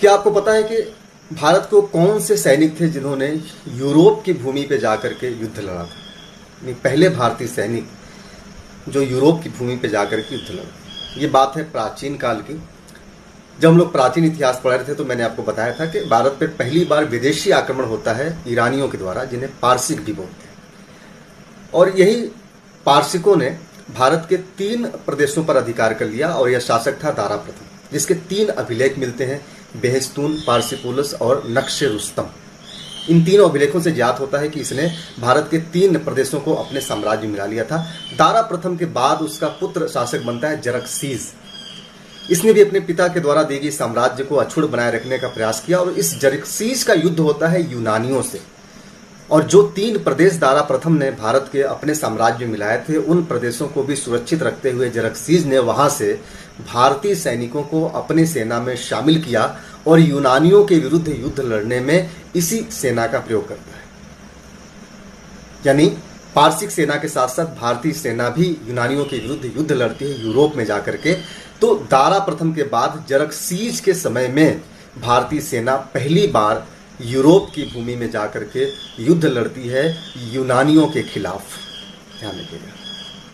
क्या आपको पता है कि भारत को कौन से सैनिक थे जिन्होंने यूरोप की भूमि पे जाकर के युद्ध लड़ा था? पहले भारतीय सैनिक जो यूरोप की भूमि पे जाकर के युद्ध लड़ा। ये बात है प्राचीन काल की। जब हम लोग प्राचीन इतिहास पढ़ रहे थे तो मैंने आपको बताया था कि भारत पे पहली बार विदेशी आक्रमण होता है ईरानियों के द्वारा, जिन्हें पारसिक भी बोलते हैं। और यही पारसिकों ने भारत के 3 प्रदेशों पर अधिकार कर लिया और यह शासक था दारा प्रथम, जिसके 3 अभिलेख मिलते हैं, बेहस्तून, पारसिपोलस और नक्शे रुस्तम। इन तीनों अभिलेखों से ज्ञात होता है कि इसने भारत के 3 प्रदेशों को अपने साम्राज्य में मिला लिया था। दारा प्रथम के बाद उसका पुत्र शासक बनता है जरक्सीज। इसने भी अपने पिता के द्वारा दी गई साम्राज्य को अक्षुण्ण बनाए रखने का प्रयास किया और इस जरक्सीज का युद्ध होता है यूनानियों से। और जो 3 प्रदेश दारा प्रथम ने भारत के अपने साम्राज्य में मिलाए थे, उन प्रदेशों को भी सुरक्षित रखते हुए जरक्सीज ने वहां से भारतीय सैनिकों को अपनी सेना में शामिल किया और यूनानियों के विरुद्ध युद्ध लड़ने में इसी सेना का प्रयोग करता है। यानी पारसिक सेना के साथ साथ भारतीय सेना भी यूनानियों के विरुद्ध युद्ध लड़ती है यूरोप में जाकर के। तो दारा प्रथम के बाद जरक्सीज के समय में भारतीय सेना पहली बार यूरोप की भूमि में जाकर के युद्ध लड़ती है यूनानियों के खिलाफ। ध्यान रखिएगा।